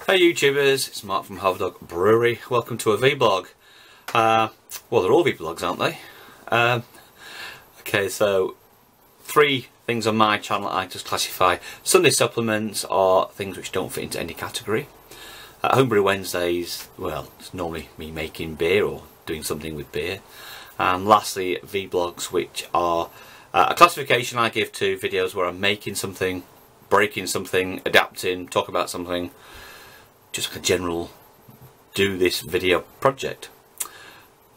Hey YouTubers, it's Mark from Brewery. Welcome to a vlog. Well, they're all vlogs, aren't they? Okay, so 3 things on my channel I just classify. Sunday supplements are things which don't fit into any category. Homebrew Wednesdays, well, it's normally me making beer or doing something with beer. And lastly, vlogs, which are a classification I give to videos where I'm making something, breaking something, adapting, talk about something. Just like a general do this video project.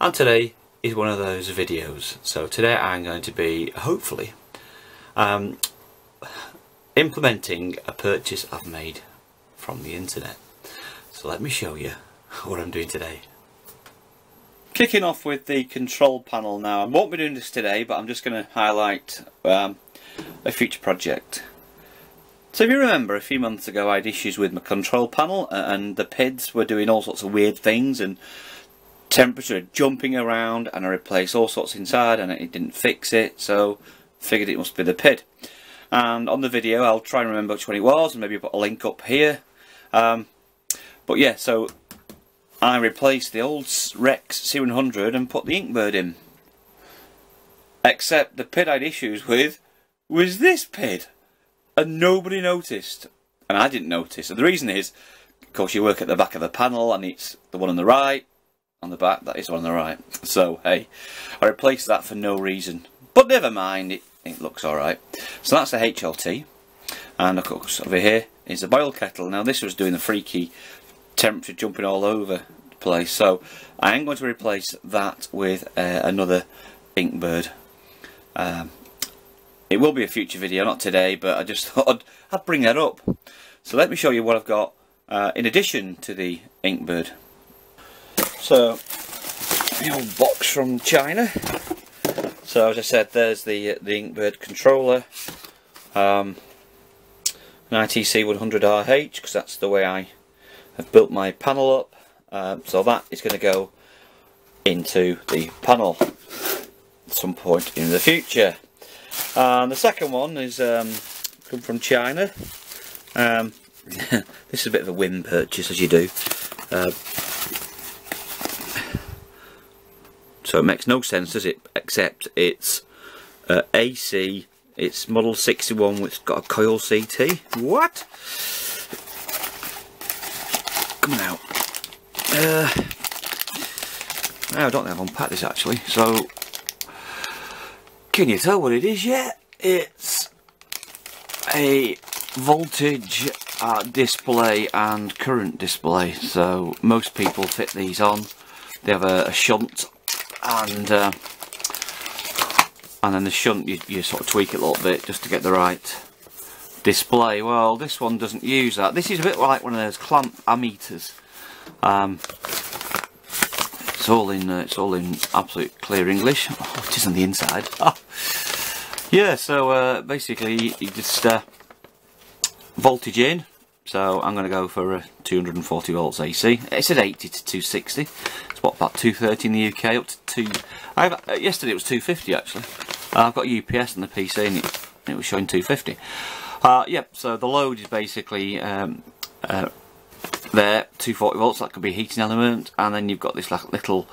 And today is one of those videos. So today I'm going to be hopefully implementing a purchase I've made from the internet. So let me show you what I'm doing today. Kicking off with the control panel now. I won't be doing this today, but I'm just going to highlight a future project. So if you remember, a few months ago I had issues with my control panel and the PIDs were doing all sorts of weird things and temperature jumping around, and I replaced all sorts inside and it didn't fix it, so figured it must be the PID. And on the video I'll try and remember which one it was and maybe put a link up here. But yeah, so I replaced the old Rex C100 and put the Inkbird in. Except the PID I had issues with was this PID. And nobody noticed, and I didn't notice. And the reason is, of course, you work at the back of the panel, and it's the one on the right, on the back. That is the one on the right. So hey, I replaced that for no reason. But never mind, it looks all right. So that's the HLT, and of course over here is the boil kettle. Now this was doing the freaky temperature jumping all over the place. So I am going to replace that with another Inkbird. It will be a future video, not today, but I just thought I'd bring that up. So let me show you what I've got in addition to the Inkbird. So, the old box from China. So as I said, there's the Inkbird controller. An ITC 100RH, because that's the way I have built my panel up. So that is going to go into the panel at some point in the future. And the second one is come from China. This is a bit of a whim purchase, as you do. So it makes no sense, does it? Except it's AC. It's model 61, which has got a coil CT. What? Come on out. I don't think I've unpacked this actually. So. Can you tell what it is yet? It's a voltage display and current display. So most people fit these on. They have a shunt, and then the shunt you sort of tweak it a little bit just to get the right display. Well, this one doesn't use that. This is a bit like one of those clamp ammeters. It's all in absolute clear English. Oh, it is on the inside. Oh. Yeah, so basically you just voltage in. So I'm going to go for 240 volts AC. It said 80 to 260. It's what, about 230 in the UK, up to 2. Yesterday it was 250 actually. I've got UPS on the PC and it was showing 250. Yep. So the load is basically there, 240 volts, that could be a heating element, and then you've got this like little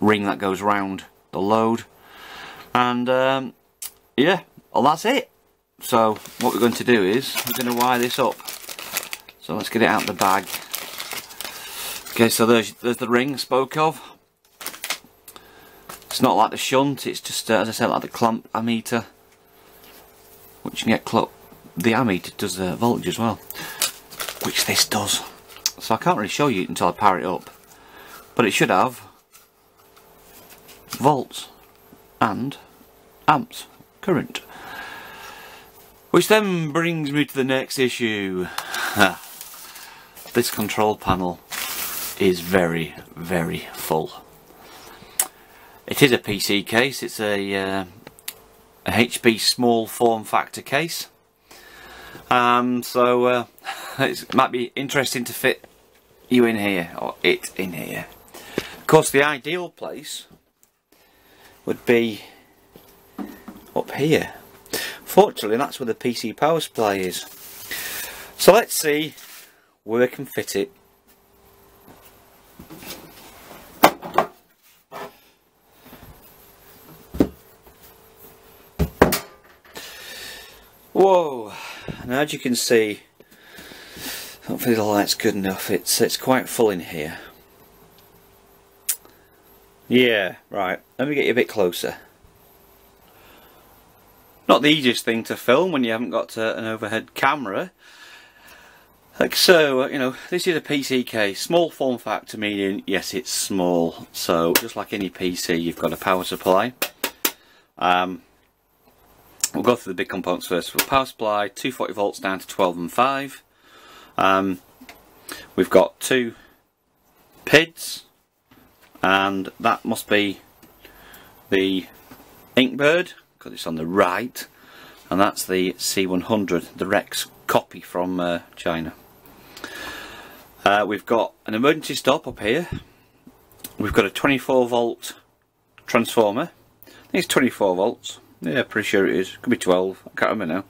ring that goes round the load, and yeah, well that's it. So what we're going to do is we're going to wire this up. So let's get it out the bag. Okay, so there's the ring I spoke of. It's not like the shunt, it's just as I said, like the clamp ammeter, which you can get the ammeter does the voltage as well, which this does. So I can't really show you until I power it up, but it should have volts and amps current, which then brings me to the next issue. This control panel is very, very full. It is a PC case. It's a HP small form factor case. So it might be interesting to fit you in here, or it in here. Of course, the ideal place would be up here. Fortunately, that's where the PC power supply is. So let's see where we can fit it. Whoa, and as you can see, hopefully the light's good enough, it's quite full in here. Yeah, right, let me get you a bit closer. Not the easiest thing to film when you haven't got an overhead camera. Like so, you know, this is a PC case, small form factor, meaning yes, it's small. So just like any PC, you've got a power supply. We'll go through the big components first. For power supply, 240 volts down to 12 and 5. We've got 2 PIDs, and that must be the Inkbird because it's on the right, and that's the C100, the Rex copy from China. We've got an emergency stop up here. We've got a 24 volt transformer. I think it's 24 volts. Yeah, pretty sure it is. Could be 12. I can't remember now.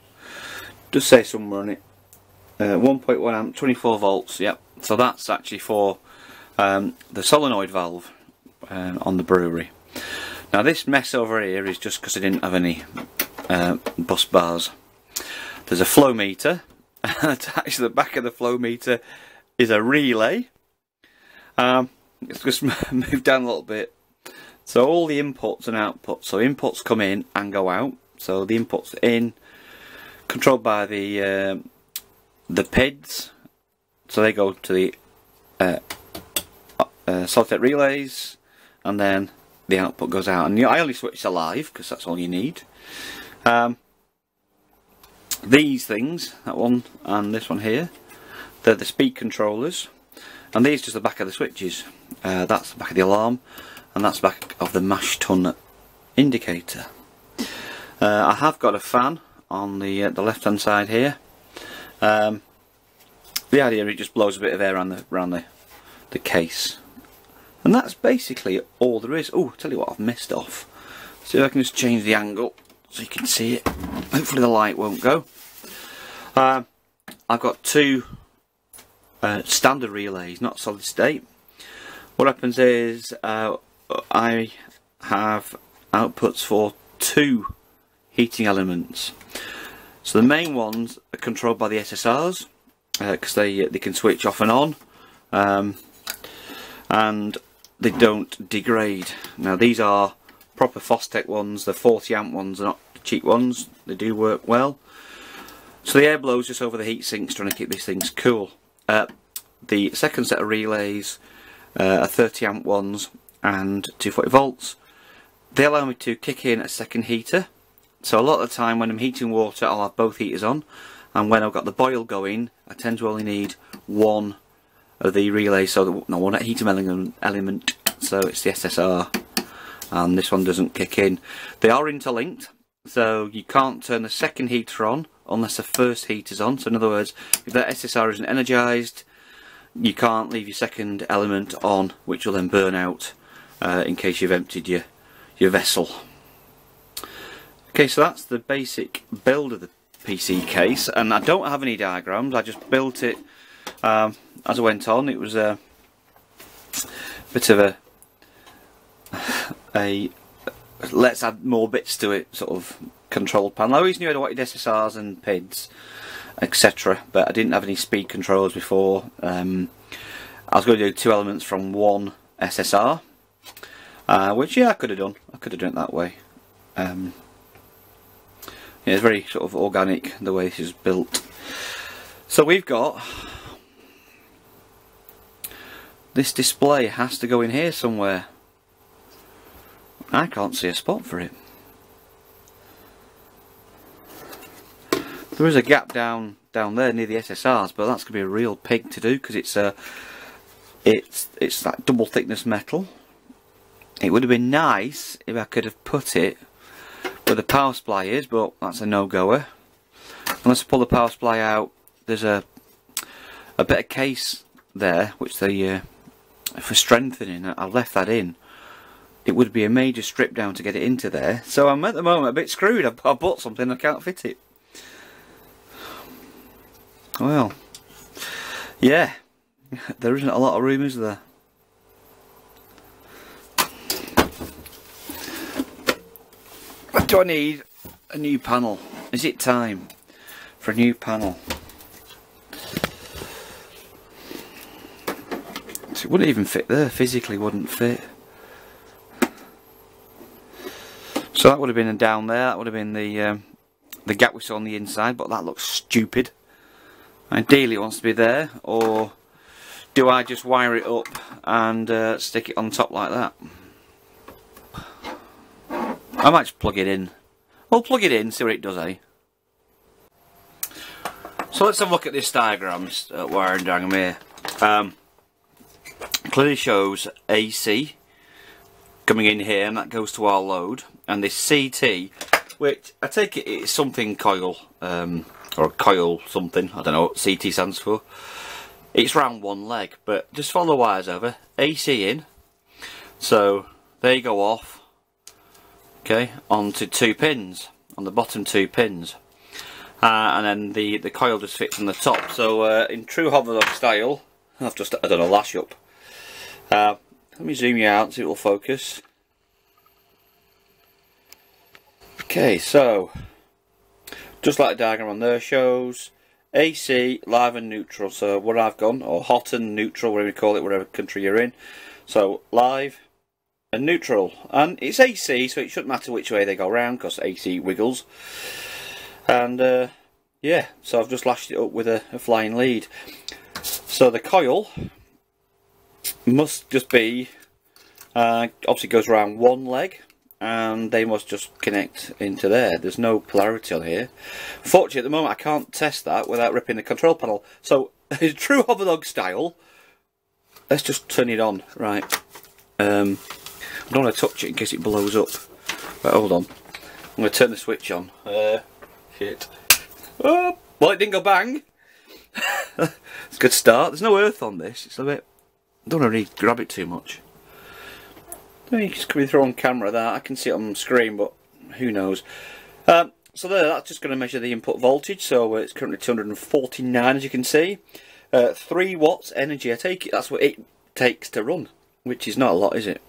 Just say somewhere on it. 1.1 amp, 24 volts. Yep. So that's actually for the solenoid valve on the brewery. Now this mess over here is just because I didn't have any bus bars. There's a flow meter. Attached to the back of the flow meter is a relay. Let's just move down a little bit. So all the inputs and outputs, so inputs come in and go out. So the inputs in, controlled by the PIDs, so they go to the solid-state relays, and then the output goes out. And I only switch to live because that's all you need. These things, that one and this one here, they're the speed controllers, and these just the back of the switches. That's the back of the alarm, and that's the back of the mash tun indicator. I have got a fan on the left hand side here. The idea, it just blows a bit of air around the case, and that's basically all there is. Oh, tell you what I've missed off. See if I can just change the angle so you can see it. Hopefully the light won't go. I've got 2 standard relays, not solid state. What happens is I have outputs for 2 heating elements. So the main ones are controlled by the SSRs because they can switch off and on, and they don't degrade. Now these are proper Fostech ones. The 40 amp ones are not cheap ones. They do work well. So the air blows just over the heat sinks, trying to keep these things cool. The second set of relays are 30 amp ones and 240 volts. They allow me to kick in a second heater. So a lot of the time when I'm heating water, I'll have both heaters on, and when I've got the boil going, I tend to only need one of the relays, so one heating element, so it's the SSR, and this one doesn't kick in. They are interlinked, so you can't turn the second heater on unless the first heater's on. So in other words, if that SSR isn't energized, you can't leave your second element on, which will then burn out in case you've emptied your vessel. Okay, so that's the basic build of the PC case, and I don't have any diagrams. I just built it as I went on. It was a bit of a let's add more bits to it sort of control panel. I always knew I wanted SSRs and PIDs, etc., but I didn't have any speed controllers before. I was going to do 2 elements from 1 SSR, which yeah, I could have done. I could have done it that way. Yeah, it's very sort of organic the way this is built. So we've got this display has to go in here somewhere. I can't see a spot for it. There is a gap down there near the SSRs, but that's going to be a real pig to do because it's that double thickness metal. It would have been nice if I could have put it where the power supply is, but that's a no-goer. Unless I pull the power supply out, there's a bit of case there which they for strengthening. I left that in. It would be a major strip down to get it into there, so I'm at the moment a bit screwed. I've bought something, I can't fit it. Well, Yeah, there isn't a lot of room, is there? Do I need a new panel? Is it time for a new panel? So it wouldn't even fit there, physically wouldn't fit. So that would have been down there, that would have been the gap we saw on the inside, but that looks stupid. Ideally it wants to be there, or do I just wire it up and stick it on top like that? I might just plug it in. We'll plug it in, see what it does, eh? So let's have a look at this diagram, wiring diagram here. Clearly shows AC coming in here, and that goes to our load, and this CT, which I take it is something coil, or coil something, I don't know what CT stands for. It's round one leg, but just follow the wires over, AC in, so they go off, okay, onto 2 pins, on the bottom 2 pins, and then the coil just fits on the top. So in true Vblog style, I've just done a lash up. Let me zoom you out, see if it will focus. Okay, so just like the diagram on there shows, AC, live and neutral. So where I've gone, or hot and neutral, whatever you call it, whatever country you're in. So live and neutral, and it's AC, so it shouldn't matter which way they go round because AC wiggles. And yeah, so I've just lashed it up with a flying lead. So the coil must just be, obviously goes around one leg, and they must just connect into there. There's no polarity on here. Fortunately, at the moment I can't test that without ripping the control panel. So, in true Vblog style, let's just turn it on. Right. I don't want to touch it in case it blows up. But hold on. I'm going to turn the switch on. Shit. Oh, well, it didn't go bang. It's a good start. There's no earth on this. It's a bit... I don't want to really grab it too much. It's coming through on camera there. I can see it on the screen, but who knows. So there, that's just going to measure the input voltage. So it's currently 249, as you can see. 3 watts energy. I take it that's what it takes to run, which is not a lot, is it?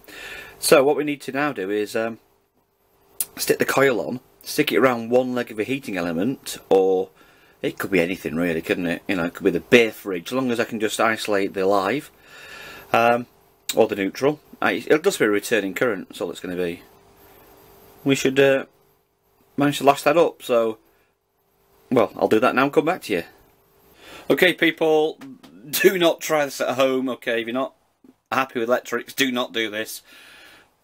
So what we need to now do is stick the coil on, stick it around one leg of a heating element, or it could be anything really, couldn't it? You know, it could be the beer fridge, as long as I can just isolate the live or the neutral. It'll just be a returning current, that's all it's going to be. We should manage to lash that up, so well, I'll do that now and come back to you. Okay people, do not try this at home, okay? If you're not happy with electrics, do not do this.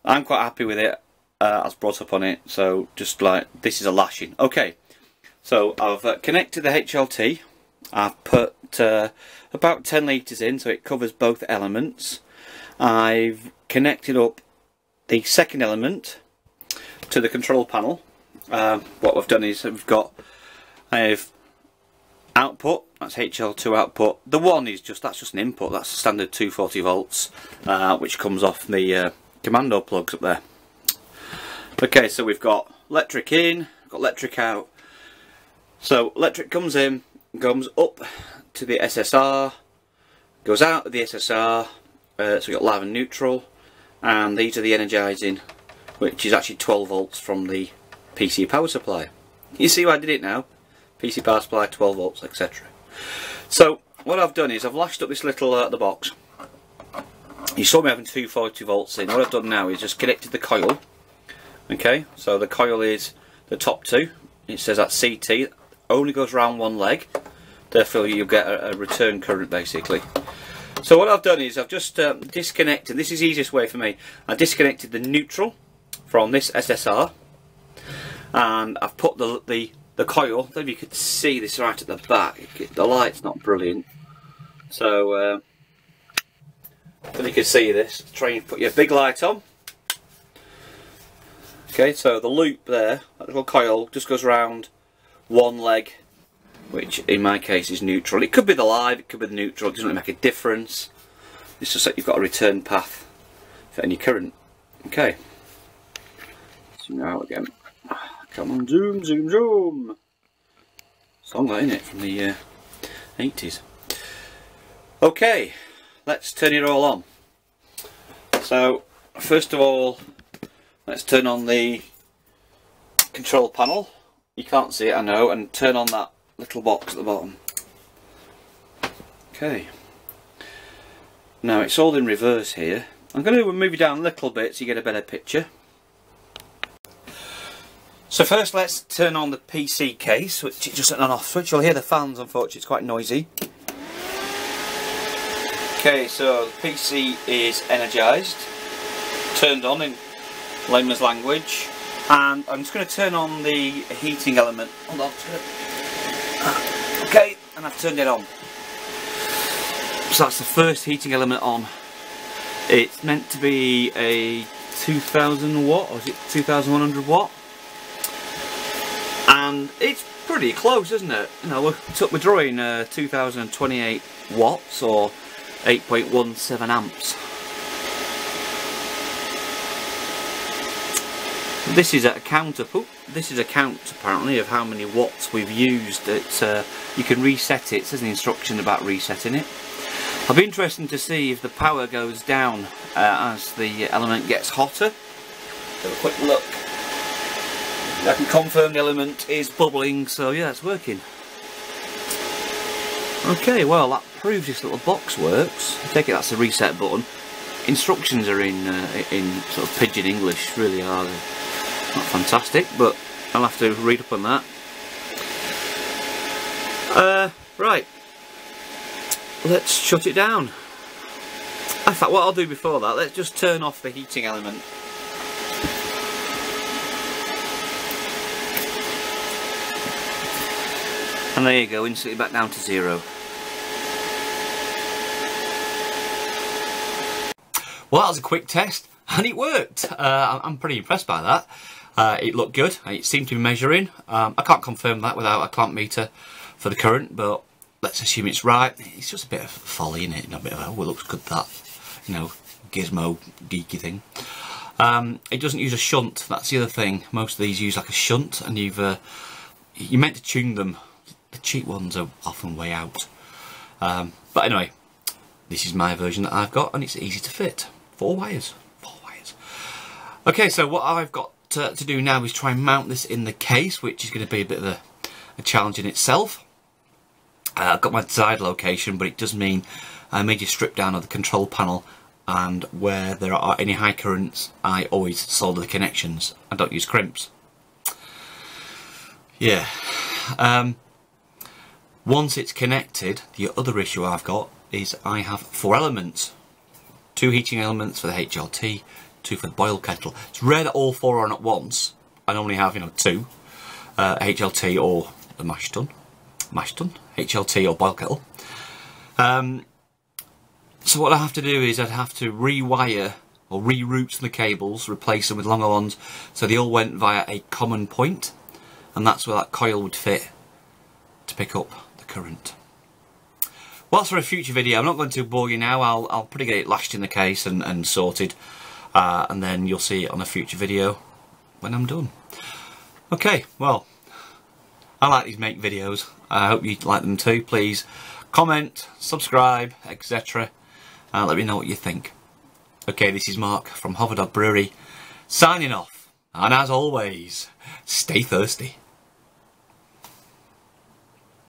I'm quite happy with it. I was brought up on it, so just like, this is a lashing. Okay, so I've connected the HLT. I've put about 10 litres in, so it covers both elements. I've connected up the second element to the control panel. What we've done is I've output, that's HL2 output. The one is that's just an input, that's standard 240 volts, which comes off the commando plugs up there. Okay, so we've got electric in, got electric out. So electric comes in, comes up to the SSR, goes out of the SSR, so we've got live and neutral, and these are the energizing, which is actually 12 volts from the PC power supply. You see why I did it now? PC power supply, 12 volts, etc. So what I've done is I've lashed up this little the box. You saw me having 240 volts in. What I've done now is just connected the coil. Okay, so the coil is the top two. It says that CT only goes around one leg, therefore you'll get a return current basically. So what I've done is I've just disconnected, this is the easiest way for me, I disconnected the neutral from this SSR, and I've put the coil, I don't know if you could see this right at the back, the light's not brilliant, so if you can see this, try and put your big light on. Okay, so the loop there, that little coil, just goes around one leg, which in my case is neutral. It could be the live, it could be the neutral, it doesn't really make a difference. It's just that you've got a return path for any current. Okay. Zoom out again. Come on, zoom, zoom, zoom. Song that, isn't it, from the 80s. Okay, let's turn it all on. So first of all, let's turn on the control panel. You can't see it, I know, and turn on that little box at the bottom. Okay. Now it's all in reverse here. I'm going to move it down a little bit so you get a better picture. So first let's turn on the PC case, which is just an on-off switch. You'll hear the fans, unfortunately, it's quite noisy. Okay, so the PC is energised, turned on in layman's language, and I'm just going to turn on the heating element. Hold on. Okay, and I've turned it on. So that's the first heating element on. It's meant to be a 2000 watt, or is it 2100 watt? And it's pretty close, isn't it? You know, we're drawing 2028 watts, or 8.17 amps. This is a counter. This is a count apparently of how many watts we've used. It's you can reset it. It says in the instruction about resetting it. I'll be interested to see if the power goes down as the element gets hotter. Have a quick look. I can confirm the element is bubbling, so yeah, it's working. Okay, well that proves this little box works. I take it that's the reset button. Instructions are in sort of pidgin English, really are. Not fantastic, but I'll have to read up on that. Right, let's shut it down. In fact, what I'll do before that, let's just turn off the heating element. And there you go, instantly back down to 0. Well, that was a quick test, and it worked. I'm pretty impressed by that. It looked good, it seemed to be measuring. I can't confirm that without a clamp meter for the current, but let's assume it's right. It's just a bit of folly, isn't it? Not a bit of, oh, it looks good, that, you know, gizmo geeky thing. It doesn't use a shunt, that's the other thing. Most of these use like a shunt, and you're meant to tune them. The cheap ones are often way out. But anyway, this is my version that I've got, and it's easy to fit. 4 wires. 4 wires. Okay, so what I've got to do now is try and mount this in the case, which is going to be a bit of a challenge in itself. I've got my desired location, but it does mean I made a strip down of the control panel, and where there are any high currents, I always solder the connections. I don't use crimps. Yeah. Once it's connected, the other issue I've got is I have 4 elements. 2 heating elements for the HLT, 2 for the boil kettle. It's rare that all 4 are on at once. I normally have, 2, HLT or the mash tun, HLT or boil kettle. So what I have to do is I'd have to rewire or reroute the cables, replace them with longer ones, so they all went via a common point, and that's where that coil would fit to pick up the current. Well, that's for a future video. I'm not going to bore you now. I'll probably get it lashed in the case and sorted, and then you'll see it on a future video when I'm done. Okay, well, I like these make videos. I hope you like them too. Please comment, subscribe, etc. Let me know what you think. Okay, this is Mark from Brewery, signing off. And as always, stay thirsty.